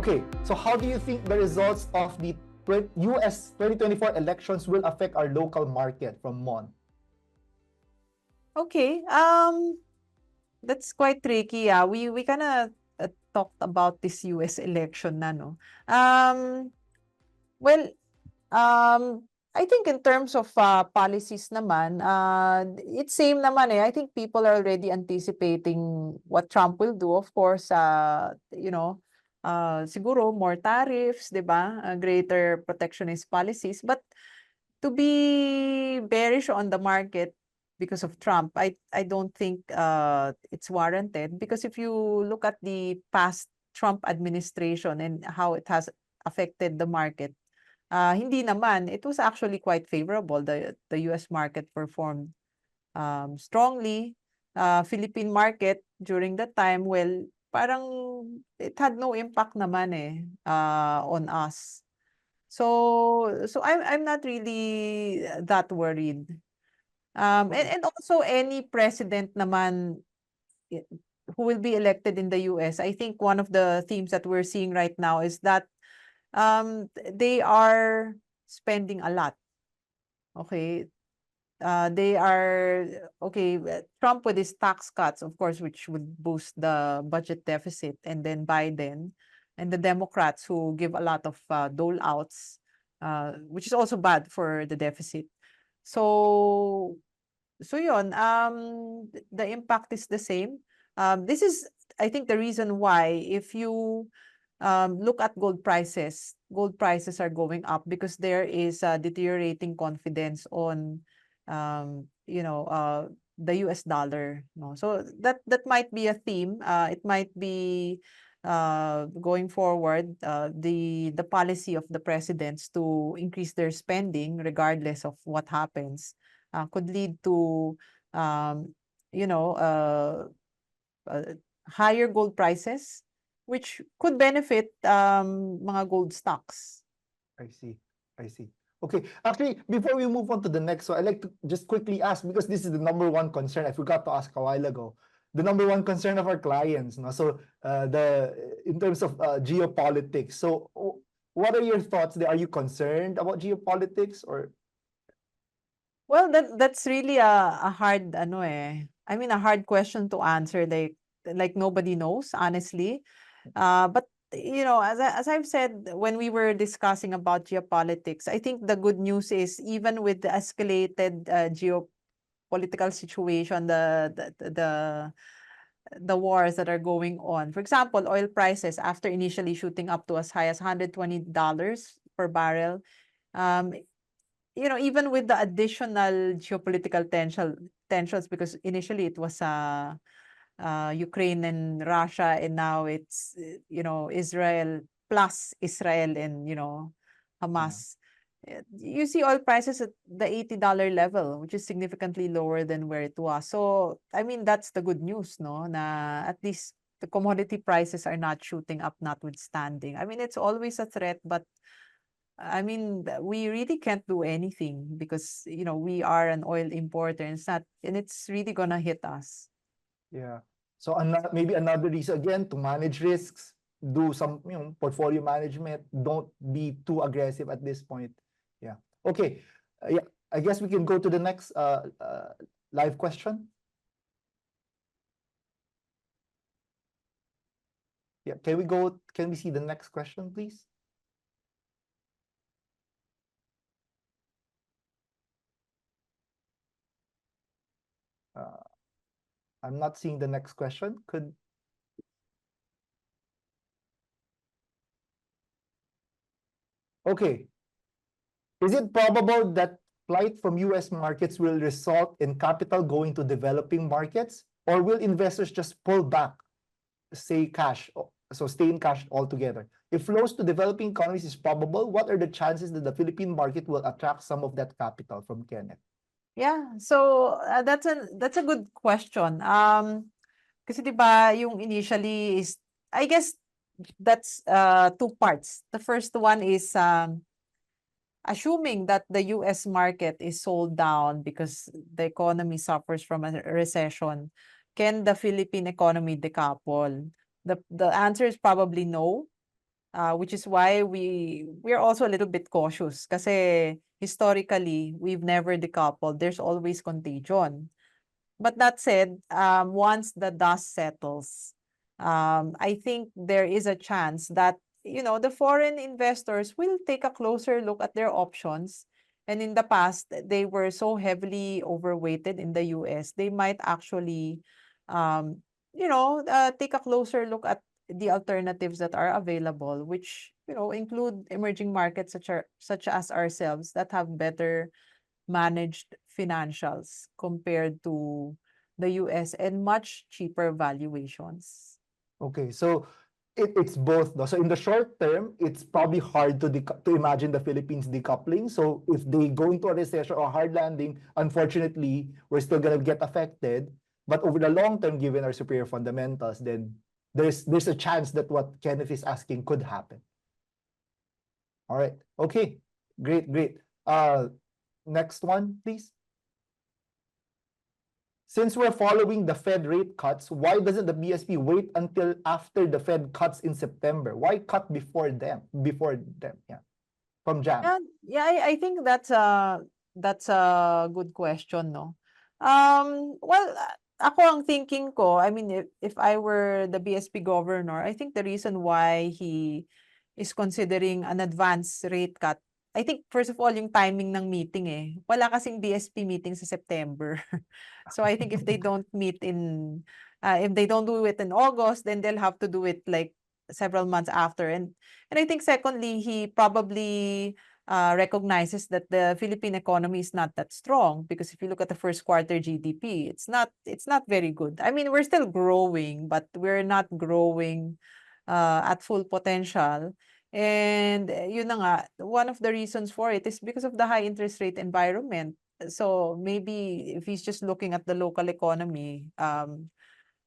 Okay, so how do you think the results of the US 2024 elections will affect our local market from Mon? Okay, that's quite tricky. We kind of talked about this US election na, no? Well, I think in terms of policies naman, it's same naman eh. I think people are already anticipating what Trump will do. Of course, siguro more tariffs, 'di ba? Greater protectionist policies. But to be bearish on the market because of Trump, I don't think it's warranted, because if you look at the past Trump administration and how it has affected the market, hindi naman. It was actually quite favorable. The US market performed strongly. Philippine market during that time, well, parang it had no impact naman eh on us. So I'm not really that worried. And also any president naman i- who will be elected in the US, I think one of the themes that we're seeing right now is that they are spending a lot. Okay. They are okay. Trump with his tax cuts, of course, which would boost the budget deficit, and then Biden and the Democrats who give a lot of dole outs, which is also bad for the deficit. So yun, the impact is the same. This is, I think, the reason why if you look at gold prices are going up, because there is deteriorating confidence on, the US dollar. No? So that might be a theme. It might be going forward, the policy of the presidents to increase their spending regardless of what happens could lead to um, you know uh, uh, higher gold prices, which could benefit mga gold stocks. I see. I see. Okay. Actually, before we move on to the next one, I'd like to just quickly ask, because this is the number one concern. I forgot to ask a while ago. The number one concern of our clients. No? So in terms of geopolitics. So what are your thoughts there? Are you concerned about geopolitics, or? Well, that's really a hard a hard question to answer, like nobody knows, honestly. But as I've said when we were discussing about geopolitics, I think the good news is, even with the escalated geopolitical situation, the wars that are going on. For example, oil prices, after initially shooting up to as high as $120 per barrel, um, even with the additional geopolitical tensions, because initially it was Ukraine and Russia, and now it's Israel plus Israel and Hamas. You see oil prices at the $80 level, which is significantly lower than where it was. So I mean, that's the good news, no? Na at least the commodity prices are not shooting up, notwithstanding. I mean, it's always a threat, but I mean, we really can't do anything because, we are an oil importer, and it's really gonna hit us. Yeah. So maybe another reason again to manage risks, do some portfolio management. Don't be too aggressive at this point. Yeah. Okay. Yeah. I guess we can go to the next live question. Yeah. Can we go? Can we see the next question, please? I'm not seeing the next question. Okay. Is it probable that flight from US markets will result in capital going to developing markets, or will investors just pull back, say cash, so stay in cash altogether? If flows to developing economies is probable, what are the chances that the Philippine market will attract some of that capital from Kenneth? Yeah, so that's a good question. Kasi 'di ba yung initially is, I guess that's two parts. The first one is assuming that the US market is sold down because the economy suffers from a recession. Can the Philippine economy decouple? The answer is probably no. which is why we're also a little bit cautious kasi historically we've never decoupled. There's always contagion. But that said, once the dust settles, I think there is a chance that the foreign investors will take a closer look at their options. And in the past, they were so heavily overweighted in the US, they might actually, take a closer look at the alternatives that are available, which include emerging markets such as ourselves that have better managed financials compared to the US and much cheaper valuations. Okay, so it's both. No? So in the short term, it's probably hard to imagine the Philippines decoupling. So if they go into a recession or a hard landing, unfortunately, we're still gonna get affected. But over the long term, given our superior fundamentals, then there's a chance that what Kenneth is asking could happen. All right. Okay. Great. Next one, please. Since we're following the Fed rate cuts, why doesn't the BSP wait until after the Fed cuts in September? Why cut before them? Yeah. From Jan. Yeah, I think that's a good question, no? Well, ako ang thinking ko, I mean, if I were the BSP governor, I think the reason why he is considering an advance rate cut, I think first of all, yung timing ng meeting eh. Wala kasing BSP meeting sa September. So I think if they don't meet if they don't do it in August, then they'll have to do it like several months after. And I think secondly, he probably recognizes that the Philippine economy is not that strong, because if you look at the first quarter GDP, it's not very good. I mean, we're still growing, but we're not growing at full potential. And yun na nga, one of the reasons for it is because of the high interest rate environment. So maybe if he's just looking at the local economy,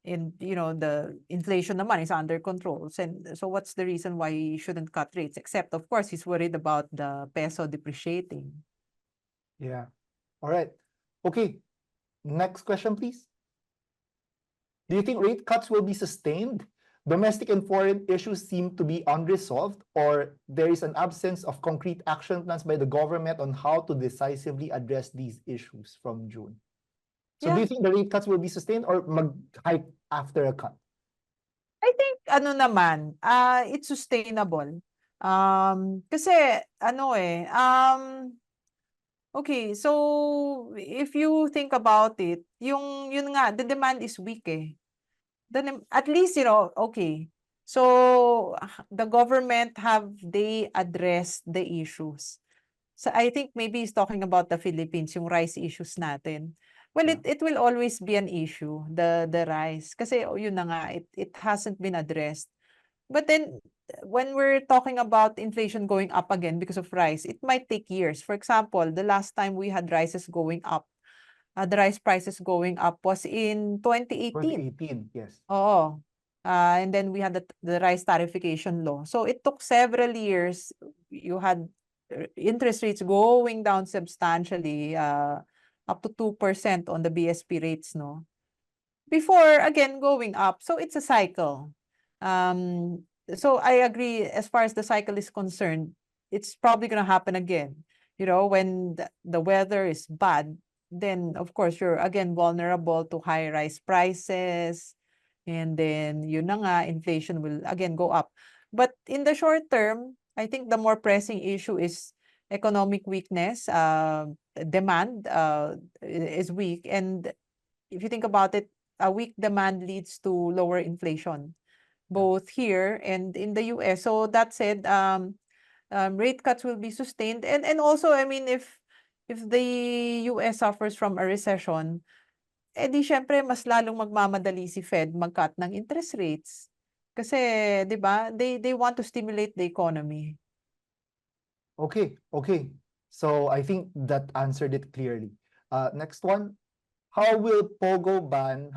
and the inflation naman is under control. So what's the reason why he shouldn't cut rates? Except of course he's worried about the peso depreciating. Yeah. All right. Okay. Next question, please. Do you think rate cuts will be sustained? Domestic and foreign issues seem to be unresolved, or there is an absence of concrete action plans by the government on how to decisively address these issues from June. So do you think the rate cuts will be sustained or mag-hike after a cut? I think it's sustainable. Kasi okay, so if you think about it, yun nga, the demand is weak eh. At least, okay. So the government, have they addressed the issues? So I think maybe he's talking about the Philippines, yung rice issues natin. Well, it will always be an issue, the rice. Kasi yun na nga, it hasn't been addressed. But then when we're talking about inflation going up again because of rice, it might take years. For example, the last time we had rices going up, the rice prices going up was in 2018. 2018, yes. Oo. And then we had the rice tariffication law. So it took several years. You had interest rates going down substantially, up to 2% on the BSP rates, no? Before, again, going up. So it's a cycle. So I agree, as far as the cycle is concerned, it's probably going to happen again. When the weather is bad, then of course you're again vulnerable to high rice prices, and then yun na nga, inflation will again go up. But in the short term, I think the more pressing issue is economic weakness. Demand is weak, and if you think about it, a weak demand leads to lower inflation, both here and in the US. So that said, rate cuts will be sustained. And also, I mean, if the US suffers from a recession, di syempre mas lalong magmamadali si Fed mag-cut ng interest rates. Kasi, 'di ba? They want to stimulate the economy. Okay. So I think that answered it clearly. Next one. How will the POGO ban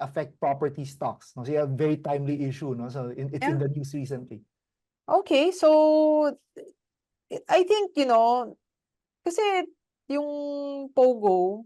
affect property stocks? No, so you have a very timely issue, no? So it's in the news recently. Okay, so I think, kasi yung POGO,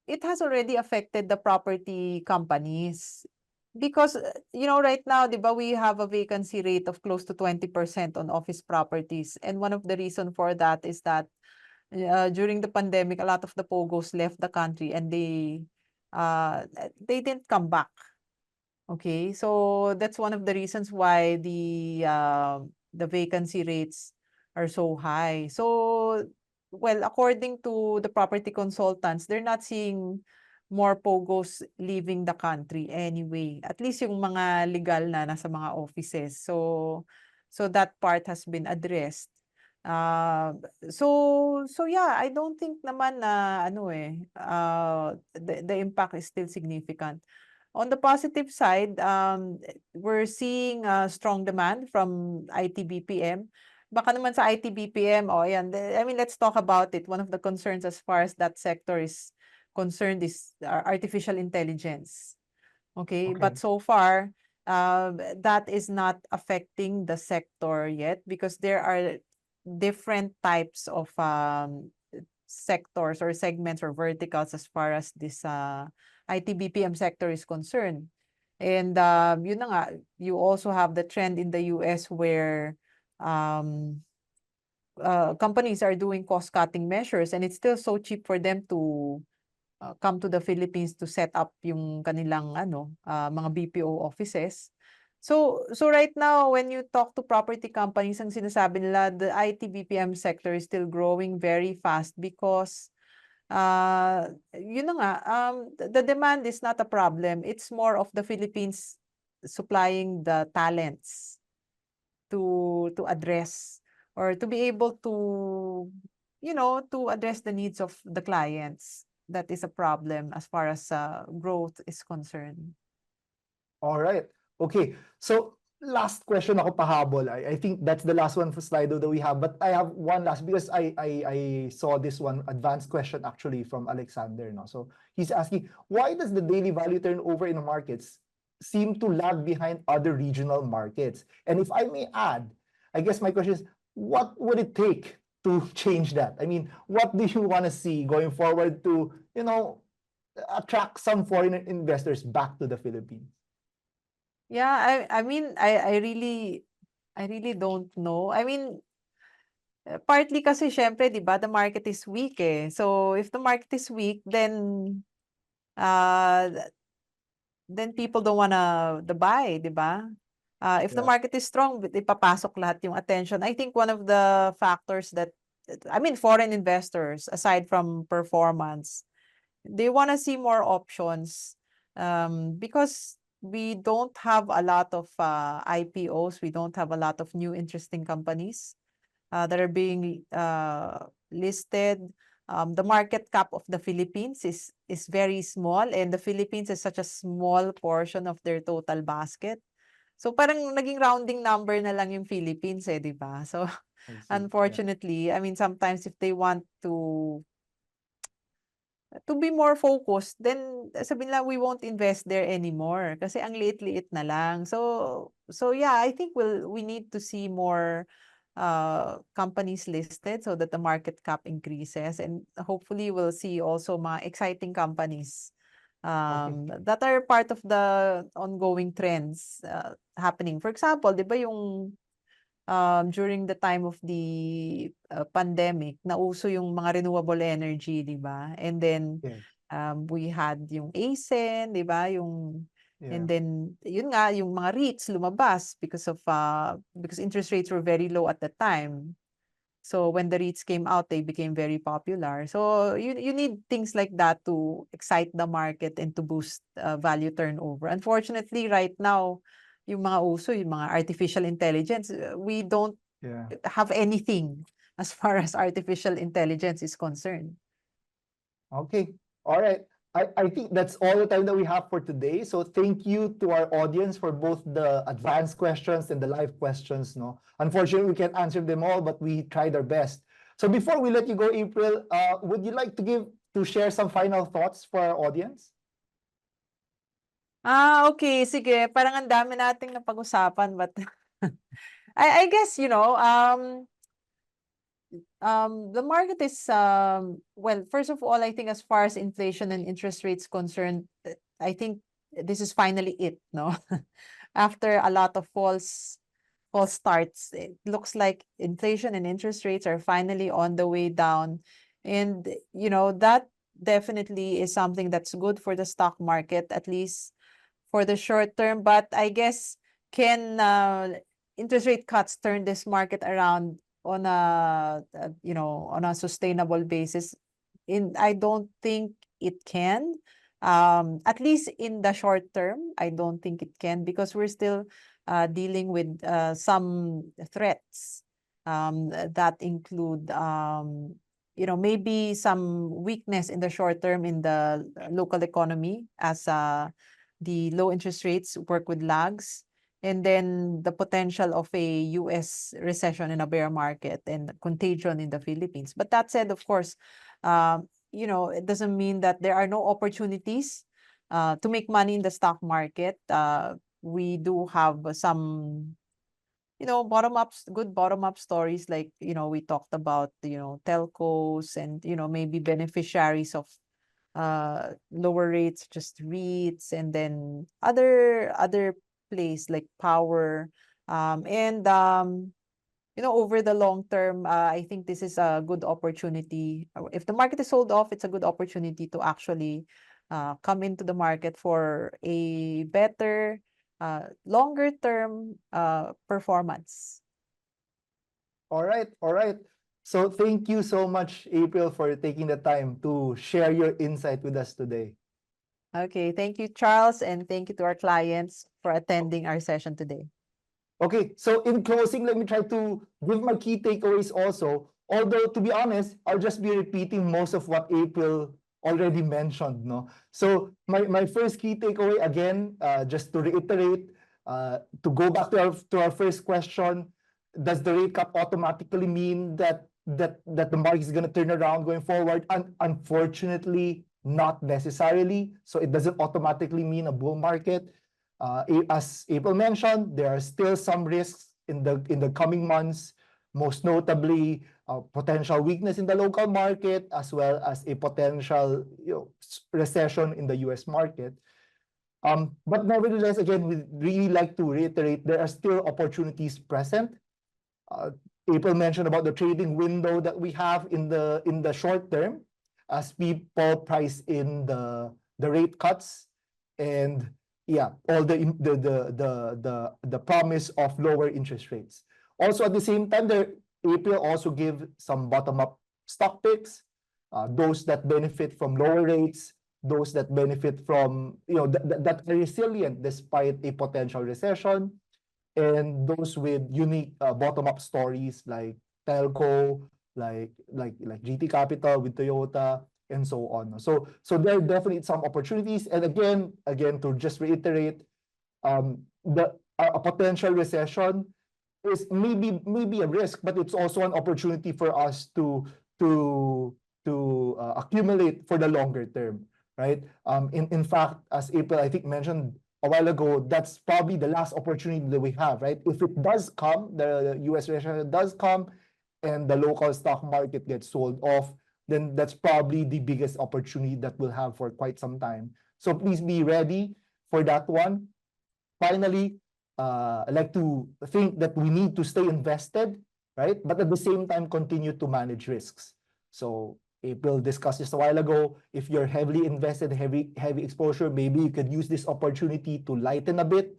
it has already affected the property companies. Because, right now, di ba, we have a vacancy rate of close to 20% on office properties. And one of the reason for that is that during the pandemic, a lot of the POGOs left the country and they didn't come back. Okay, so that's one of the reasons why the vacancy rates are so high. So, well, according to the property consultants, they're not seeing more POGOs leaving the country anyway. At least yung mga legal na nasa mga offices. So that part has been addressed. So yeah, I don't think naman na the impact is still significant. On the positive side, we're seeing strong demand from IT BPM. Baka naman sa IT BPM, oh, yan. I mean, let's talk about it. One of the concerns as far as that sector is concerned is artificial intelligence. Okay, but Okay. so far, that is not affecting the sector yet because there are different types of sectors or segments or verticals as far as this IT BPM sector is concerned. And yun na nga, you also have the trend in the US where companies are doing cost-cutting measures and it's still so cheap for them to come to the Philippines to set up yung kanilang mga BPO offices. So right now, when you talk to property companies, ang sinasabi nila, the IT BPM sector is still growing very fast because yun na nga, the demand is not a problem. It's more of the Philippines supplying the talents to address or to be able to address the needs of the clients. That is a problem as far as growth is concerned. All right. Okay. So last question ako pahabol. I think that's the last one for Slido that we have. But I have one last because I saw this one advanced question actually from Alexander. No? So he's asking, why does the daily value turnover in the markets seem to lag behind other regional markets? And if I may add, I guess my question is, what would it take to change that? I mean, what do you want to see going forward to, attract some foreign investors back to the Philippines? Yeah, I mean, I really don't know. I mean, partly kasi syempre, 'di ba, the market is weak eh. So if the market is weak, uh then people don't wanna buy, 'di ba? If the Yeah. market is strong, ipapasok lahat yung attention. I think one of the factors that I mean, foreign investors, aside from performance, they wanna see more options, because we don't have a lot of IPOs. We don't have a lot of new interesting companies that are being listed. The market cap of the Philippines is very small and the Philippines is such a small portion of their total basket. So parang naging rounding number na lang yung Philippines eh, 'di ba? So I see. Yeah. unfortunately, I mean sometimes if they want to be more focused, then sabihin nila we won't invest there anymore kasi ang liit-liit na lang. So yeah, I think we need to see more companies listed so that the market cap increases and hopefully we'll see also mga exciting companies Okay. that are part of the ongoing trends happening. For example, 'di ba yung during the time of the pandemic, nauso yung mga renewable energy, 'di ba? And then Yes. we had yung ASEN, 'di ba? And Yeah. then yun nga yung mga REITs lumabas because interest rates were very low at the time. So when the REITs came out, they became very popular. So you need things like that to excite the market and to boost value turnover. Unfortunately, right now, yung mga uso, yung mga artificial intelligence, we don't Yeah. have anything as far as artificial intelligence is concerned. Okay. All right. I think that's all the time that we have for today. So thank you to our audience for both the advanced questions and the live questions. No, unfortunately, we can't answer them all, but we tried our best. So before we let you go, April, would you like to share some final thoughts for our audience? Okay, sige. Parang ang dami nating napag-usapan, but I guess, the market is, well, first of all, I think as far as inflation and interest rates concerned, I think this is finally it, no? After a lot of false starts, it looks like inflation and interest rates are finally on the way down. And, that definitely is something that's good for the stock market, at least for the short term. But I guess, can interest rate cuts turn this market around on a sustainable basis? I don't think it can. At least in the short term, I don't think it can, because we're still dealing with some threats that include maybe some weakness in the short term in the local economy, as the low interest rates work with lags, and then the potential of a US recession in a bear market and contagion in the Philippines. But that said, of course, it doesn't mean that there are no opportunities to make money in the stock market. We do have some, good bottom up stories, like, we talked about, telcos and, maybe beneficiaries of lower rates, just REITs, and then other place like power. And over the long term, I think this is a good opportunity. If the market is sold off, it's a good opportunity to actually come into the market for a better, longer term performance. All right, all right. So thank you so much, April, for taking the time to share your insight with us today. Okay, thank you, Charles, and thank you to our clients for attending our session today. Okay, so in closing, let me try to give my key takeaways also. Although, to be honest, I'll just be repeating most of what April already mentioned, no? So my first key takeaway, again, just to reiterate, to go back to our first question, does the rate cut automatically mean that the market is going to turn around going forward? Unfortunately, not necessarily. So it doesn't automatically mean a bull market. As April mentioned, there are still some risks in the coming months, most notably potential weakness in the local market, as well as a potential recession in the US market. But nevertheless, again, we really like to reiterate, there are still opportunities present. April mentioned about the trading window that we have in the short term, as people price in the rate cuts, and all the promise of lower interest rates. Also, at the same time, April also give some bottom-up stock picks, those that benefit from lower rates, those that benefit from, that are resilient despite a potential recession, and those with unique bottom-up stories like telco, like GT Capital with Toyota, and so on. So there are definitely some opportunities. And again, to just reiterate, a potential recession is maybe a risk, but it's also an opportunity for us to accumulate for the longer term, right? In fact, as April I think mentioned a while ago, that's probably the last opportunity that we have, right? If it does come, the US recession does come, and the local stock market gets sold off, then that's probably the biggest opportunity that we'll have for quite some time. So please be ready for that one. Finally, I like to think that we need to stay invested, right? But at the same time, continue to manage risks. So April discussed just a while ago, if you're heavily invested, heavy exposure, maybe you could use this opportunity to lighten a bit.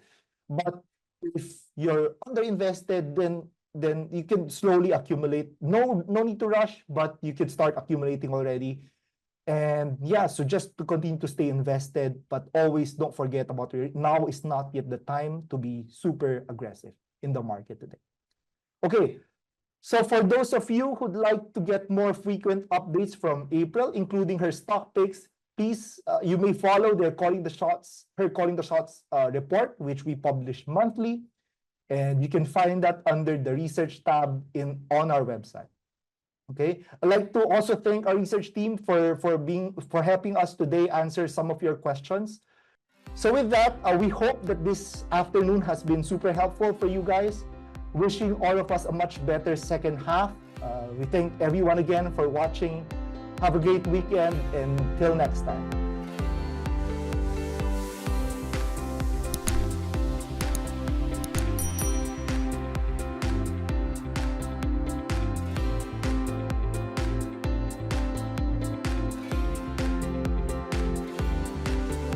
But if you're underinvested, then you can slowly accumulate. No need to rush, but you can start accumulating already. And so just to continue to stay invested, but always don't forget about now is not yet the time to be super aggressive in the market today. Okay, so for those of you who'd like to get more frequent updates from April, including her stock picks, please, you may follow her Calling the Shots report, which we publish monthly. And you can find that under the research tab on our website. Okay, I'd like to also thank our research team for helping us today answer some of your questions. So with that, we hope that this afternoon has been super helpful for you guys. Wishing all of us a much better second half. We thank everyone again for watching. Have a great weekend, and till next time.